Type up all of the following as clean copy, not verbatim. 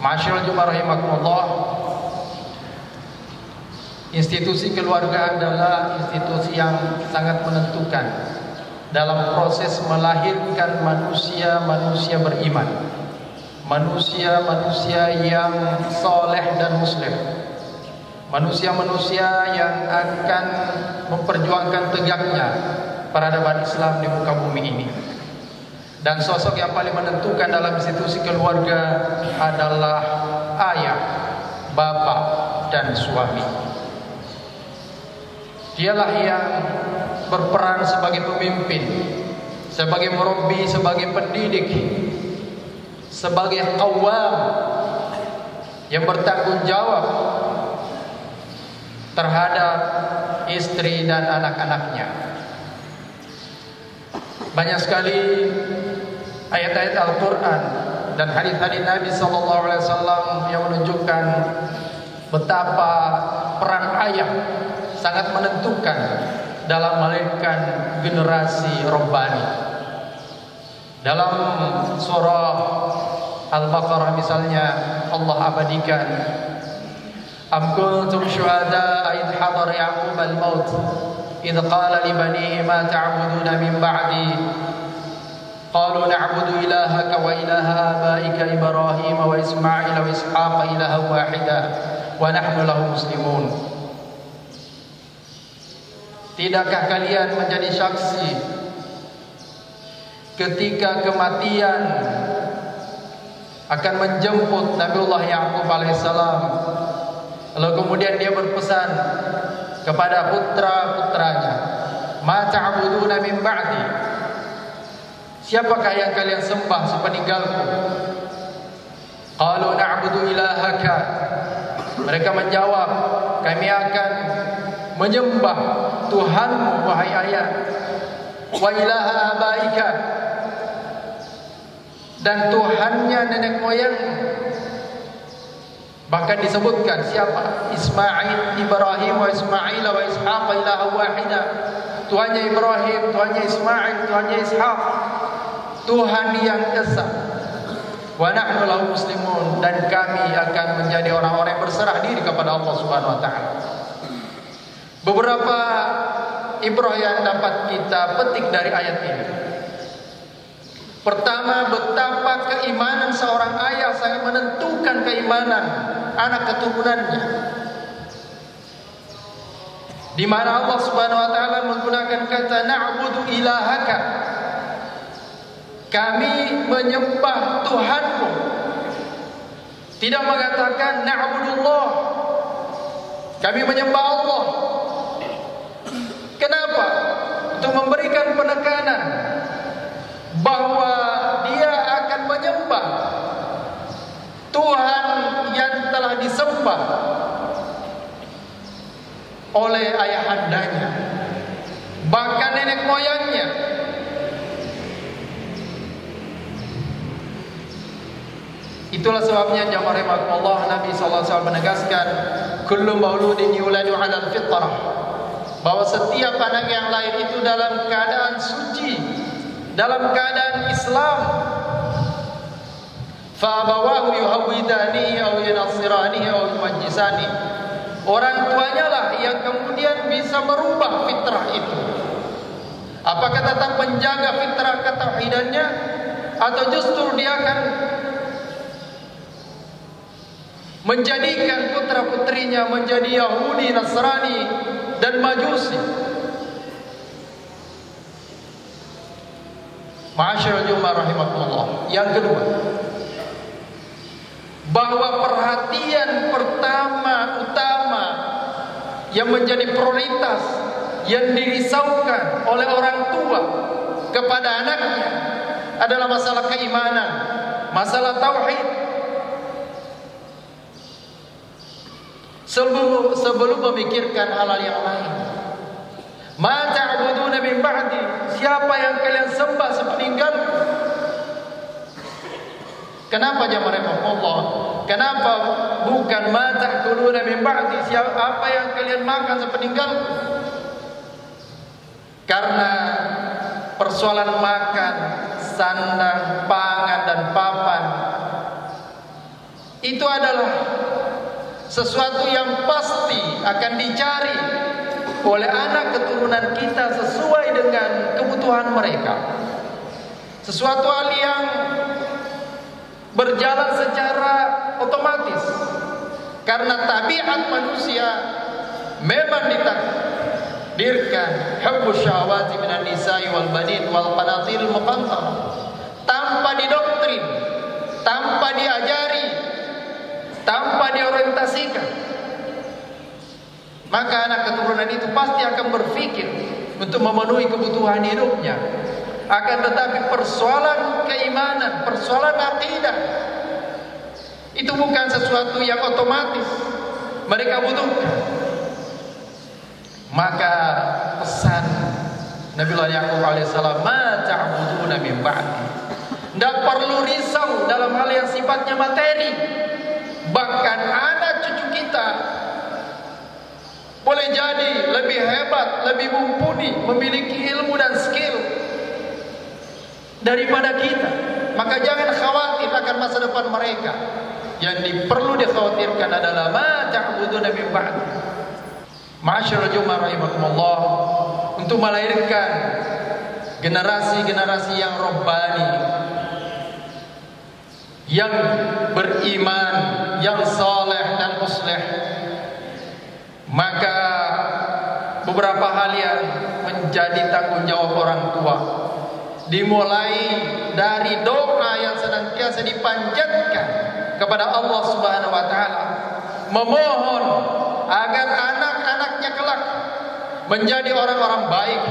Ma'asyiral jemaah rahimakumullah, institusi keluarga adalah institusi yang sangat menentukan dalam proses melahirkan manusia-manusia beriman, manusia-manusia yang soleh dan muslim, manusia-manusia yang akan memperjuangkan tegaknya peradaban Islam di muka bumi ini. Dan sosok yang paling menentukan dalam institusi keluarga adalah ayah, bapak, dan suami. Dialah yang berperan sebagai pemimpin, sebagai murabbi, sebagai pendidik, sebagai qawwam yang bertanggung jawab terhadap istri dan anak-anaknya. Banyak sekali ayat-ayat Al-Quran dan hadis-hadis Nabi SAW yang menunjukkan betapa peran ayah sangat menentukan dalam melahirkan generasi Rabbani. Dalam surah Al-Baqarah misalnya, Allah abadikan, Am kuntum syuhada id hadar Ya'qub al-maut idh qala li banihi ma ta'buduna min ba'di qalu na'budu ilahaka wa ilaha abaika Ibrahim wa Ismail wa Ishaq ilaha wahida wa nahnu lahu muslimun. Tidakkah kalian menjadi saksi ketika kematian akan menjemput Nabiullah Ya'qub alaihissalam, lalu kemudian dia berpesan kepada putra-putranya, ma ta'buduna min ba'di, siapakah yang kalian sembah sepeninggalku? Qalu na'budu ilahaka, mereka menjawab, kami akan menyembah Tuhanmu wahai ayah, wa ilaha abaika, dan Tuhannya nenek moyangmu. Bahkan disebutkan siapa? Ismail, Ibrahim wa Ismail wa Ishaq ilaha wahida. Tuhannya Ibrahim, Tuhannya Ismail, Tuhannya Ishaq, Tuhan yang esa. Wa nahnu lahu muslimun, dan kami akan menjadi orang-orang yang berserah diri kepada Allah Subhanahu wa taala. Beberapa ibrah yang dapat kita petik dari ayat ini. Pertama, betapa keimanan seorang ayah sangat menentukan keimanan anak keturunannya. Di mana Allah Subhanahu wa taala menggunakan kata na'budu ilahaka, kami menyembah Tuhanmu. Tidak mengatakan na'budullah, kami menyembah Allah. Kenapa? Untuk memberikan penekanan bahwa dia akan menyembah Tuhan yang telah disembah oleh ayahandanya, bahkan nenek moyangnya. Itulah sebabnya jamaah rahimakumullah, Nabi SAW menegaskan, kullu mauludin yuladu 'alal fitrah, bahwa setiap anak yang lahir itu dalam keadaan suci, dalam keadaan Islam. Fa abawahu yuhawidanihi aw yunassiranihi aw yumajjisani, orang tuanya lah yang kemudian bisa merubah fitrah itu. Apakah tetap menjaga fitrah ketauhidannya, atau justru dia akan menjadikan putra-putrinya menjadi Yahudi, Nasrani, dan Majusi. Ma'asyiral jemaah rahimakumullah. Yang kedua, bahwa perhatian pertama utama yang menjadi prioritas yang dirisaukan oleh orang tua kepada anaknya adalah masalah keimanan, masalah tauhid. Sebelum memikirkan hal-hal yang lain. Ma ta'buduna min ba'di, siapa yang kalian sembah sepeninggalku? Kenapa jamaah rahimakumullah? Kenapa bukan ma ta'kuluna min ba'di, apa yang kalian makan sepeninggalku? Karena persoalan makan, sandang, pangan, dan papan itu adalah sesuatu yang pasti akan dicari oleh anak keturunan kita sesuai dengan kebutuhan mereka. Sesuatu hal yang berjalan secara otomatis, karena tabiat manusia memang ditakdirkan hubbu syahwati minan nisa'i wal banin wal qanatiril muqantarah, tanpa didoktrin, tanpa diajari, tanpa diorientasikan, maka anak keturunan itu pasti akan berpikir untuk memenuhi kebutuhan hidupnya. Akan tetapi persoalan keimanan, persoalan akidah, itu bukan sesuatu yang otomatis mereka butuhkan. Maka pesan Nabiullah Yaqub alaihissalam, ma ta'buduna min ba'di. Tidak perlu risau dalam hal yang sifatnya materi. Bahkan anak cucu kita boleh jadi lebih hebat, lebih mumpuni, memiliki ilmu dan skill daripada kita. Maka jangan khawatir akan masa depan mereka. Yang perlu dikhawatirkan adalah ma ta'buduna min ba'di. Ma'asyiral jumu'ah rahimakumullah, untuk melahirkan generasi-generasi yang robbani, yang beriman, yang saleh dan musleh, maka beberapa hal yang menjadi tanggung jawab orang tua, dimulai dari doa yang senantiasa dipanjatkan kepada Allah Subhanahu wa taala, memohon agar anak-anaknya kelak menjadi orang-orang baik.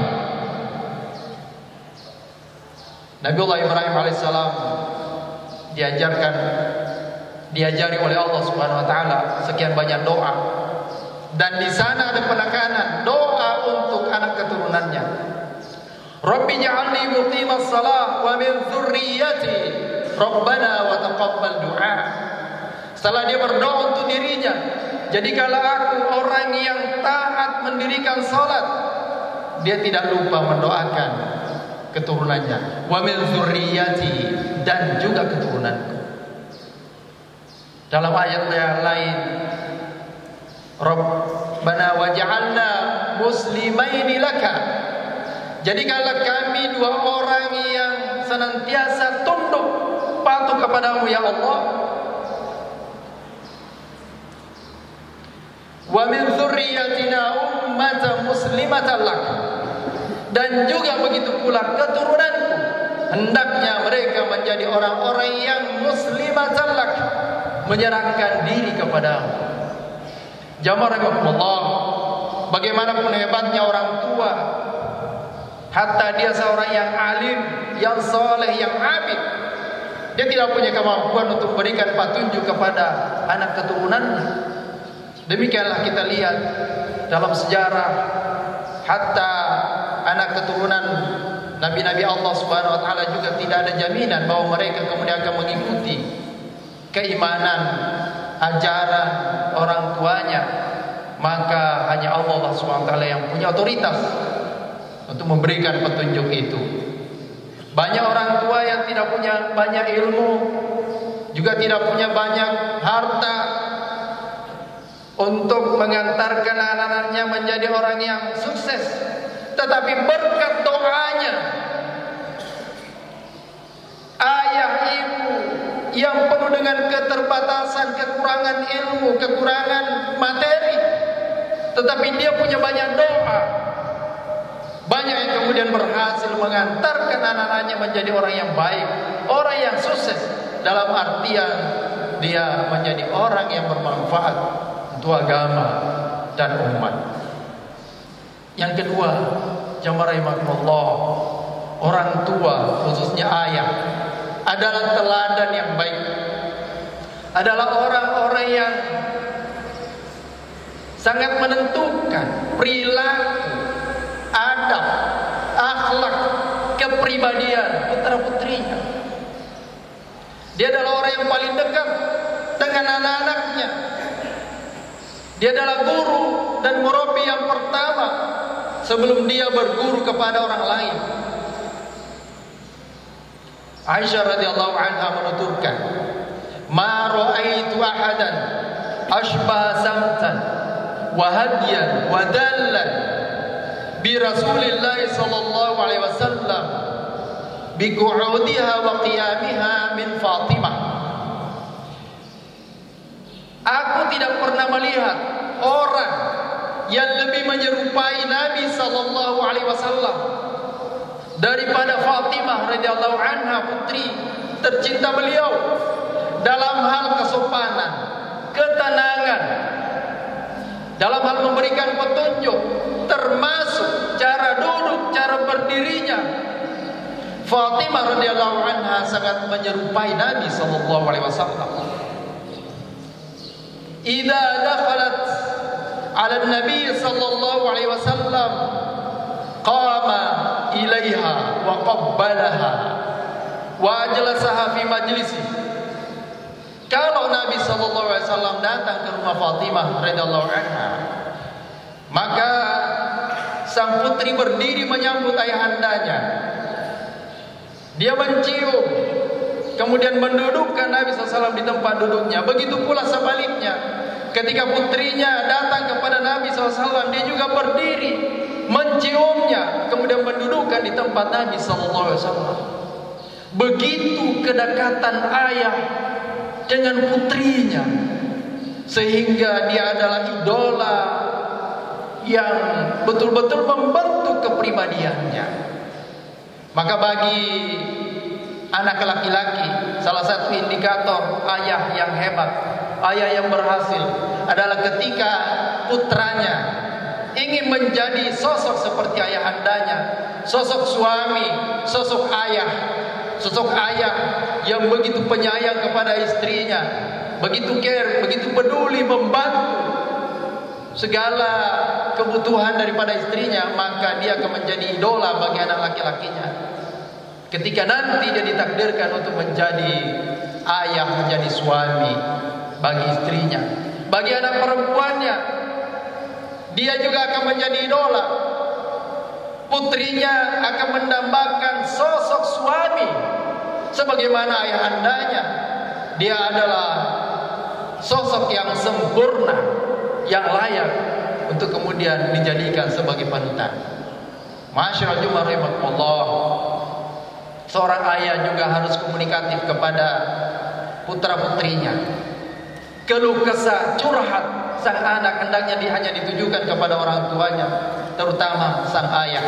Nabiullah Ibrahim alaihissalam diajari oleh Allah Subhanahu wa taala sekian banyak doa, dan di sana ada penekanan doa untuk anak keturunannya. Rabbi ja'alni muqimas shalah wa min dzurriyyati rabbana wa taqabbal du'a. Setelah dia berdoa untuk dirinya, jadikanlah aku orang yang taat mendirikan salat, dia tidak lupa mendoakan keturunannya, wa min dzurriyyati, dan juga keturunanku. Dalam ayat yang lain, Rabbana waj'alna muslimaini laka, jadikanlah kami dua orang yang senantiasa tunduk patuh kepadamu ya Allah. Wa min dzurriyyatina ummatan muslimatan lak, dan juga begitu pula keturunanku, hendaknya mereka menjadi orang-orang yang muslimatan lak, menyerahkan diri kepadamu. Jamaah rahimakumullah, bagaimanapun hebatnya orang tua, hatta dia seorang yang alim, yang soleh, yang abid, dia tidak punya kemampuan untuk memberikan petunjuk kepada anak keturunannya. Demikianlah kita lihat dalam sejarah, hatta anak keturunan nabi-nabi Allah Subhanahu wa taala juga tidak ada jaminan bahwa mereka kemudian akan mengikuti keimanan, ajaran orang tuanya. Maka hanya Allah Subhanahu wa taala yang punya otoritas untuk memberikan petunjuk itu. Banyak orang tua yang tidak punya banyak ilmu, juga tidak punya banyak harta untuk mengantarkan anak-anaknya menjadi orang yang sukses, tetapi berkat doanya ayah ibu yang penuh dengan keterbatasan, kekurangan ilmu, kekurangan materi, tetapi dia punya banyak doa, banyak yang kemudian berhasil mengantarkan anak-anaknya menjadi orang yang baik, orang yang sukses, dalam artian dia menjadi orang yang bermanfaat untuk agama dan umat. Yang kedua, jamaah rahimakumullah, orang tua khususnya ayah adalah teladan yang baik, adalah orang-orang yang sangat menentukan perilaku, adab, akhlak, kepribadian putra-putrinya. Dia adalah orang yang paling dekat dengan anak-anaknya. Dia adalah guru dan murabi yang pertama sebelum dia berguru kepada orang lain. Aisyah radhiyallahu anha menuturkan, ma ra'aitu ahadan ashbaha samtan wa hadiyan wa dallan bi Rasulillah sallallahu alaihi wasallam bi qu'udiha wa qiyamiha min Fatimah. Aku tidak pernah melihat orang yang lebih menyerupai Nabi sallallahu alaihi wasallam daripada Fatimah radhiyallahu anha, putri tercinta beliau, dalam hal kesopanan, ketenangan, dalam hal memberikan petunjuk, termasuk cara duduk, cara berdirinya. Fatimah radhiyallahu anha sangat menyerupai Nabi sallallahu alaihi wasallam. Idza dakhalat 'ala an-nabi sallallahu alaihi wasallam qama ilaiha wa qabbalaha wa ajlasaha fi majlisi. Kalau Nabi sallallahu alaihi wasallam datang ke rumah Fatimah radhiyallahu anha, maka sang putri berdiri menyambut ayahandanya. Dia mencium, kemudian mendudukkan Nabi SAW di tempat duduknya. Begitu pula sebaliknya, ketika putrinya datang kepada Nabi SAW, dia juga berdiri menciumnya, kemudian mendudukkan di tempat Nabi SAW. Begitu kedekatan ayah dengan putrinya, sehingga dia adalah idola yang betul-betul membentuk kepribadiannya. Maka bagi anak laki-laki, salah satu indikator ayah yang hebat, ayah yang berhasil adalah ketika putranya ingin menjadi sosok seperti ayahandanya, sosok suami, sosok ayah yang begitu penyayang kepada istrinya, begitu care, begitu peduli, membantu segala kebutuhan daripada istrinya, maka dia akan menjadi idola bagi anak laki-lakinya. Ketika nanti dia ditakdirkan untuk menjadi ayah, menjadi suami bagi istrinya, bagi anak perempuannya, dia juga akan menjadi idola. Putrinya akan mendambakan sosok suami sebagaimana ayahandanya. Dia adalah sosok yang sempurna, yang layak untuk kemudian dijadikan sebagai panutan. Masyaallah jemaah rahimakumullah, seorang ayah juga harus komunikatif kepada putra-putrinya. Keluh kesah, curhat sang anak hendaknya hanya ditujukan kepada orang tuanya, terutama sang ayah.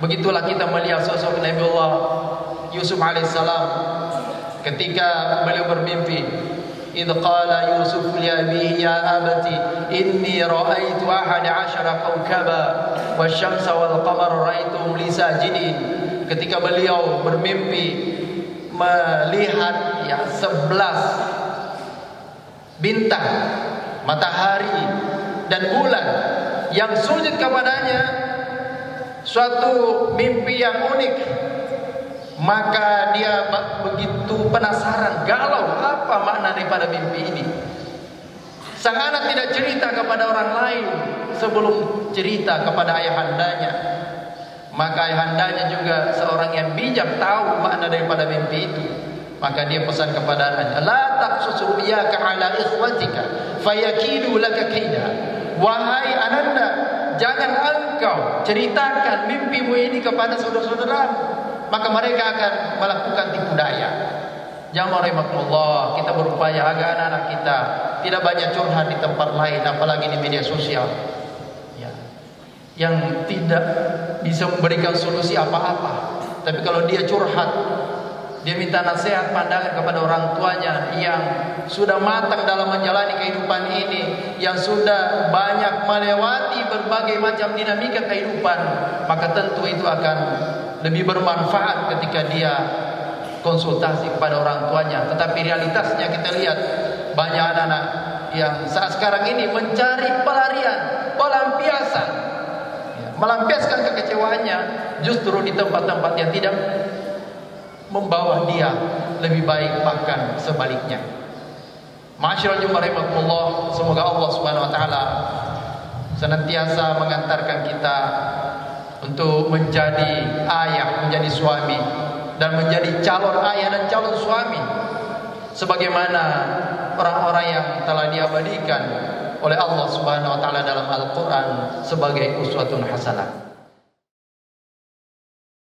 Begitulah kita melihat sosok Nabiullah Yusuf alaihissalam ketika beliau bermimpi. إذ قال يوسف لأبيه يا أبت إني رأيت 11 كوكبا والشمس والقمر رأيتهم لي ساجدين. Ketika beliau bermimpi melihat 11 bintang, matahari dan bulan yang sujud kepadanya, suatu mimpi yang unik. Maka dia begitu penasaran, galau, apa makna daripada mimpi ini. Sang anak tidak cerita kepada orang lain sebelum cerita kepada ayahandanya. Maka ayahandanya juga seorang yang bijak, tahu makna daripada mimpi itu. Maka dia pesan kepada anaknya, la taqsus ru'yaka ala ikhwatika fayakidu laka kaida. Wahai ananda, jangan engkau ceritakan mimpimu ini kepada saudara-saudaramu, maka mereka akan melakukan tipu daya. Jamaah rahimakumullah, kita berupaya agar anak-anak kita tidak banyak curhat di tempat lain, apalagi di media sosial ya, yang tidak bisa memberikan solusi apa-apa. Tapi kalau dia curhat, dia minta nasihat, pandangan kepada orang tuanya yang sudah matang dalam menjalani kehidupan ini, yang sudah banyak melewati berbagai macam dinamika kehidupan, maka tentu itu akan lebih bermanfaat ketika dia konsultasi kepada orang tuanya. Tetapi realitasnya kita lihat banyak anak-anak yang saat sekarang ini mencari pelarian, pelampiasan, melampiaskan kekecewaannya justru di tempat-tempat yang tidak membawa dia lebih baik, bahkan sebaliknya. Ma'asyiral jemaah rahimakumullah, semoga Allah Subhanahu wa taala senantiasa mengantarkan kita untuk menjadi ayah, menjadi suami, dan menjadi calon ayah dan calon suami sebagaimana orang-orang yang telah diabadikan oleh Allah Subhanahu wa taala dalam Al-Qur'an sebagai uswatun hasanah.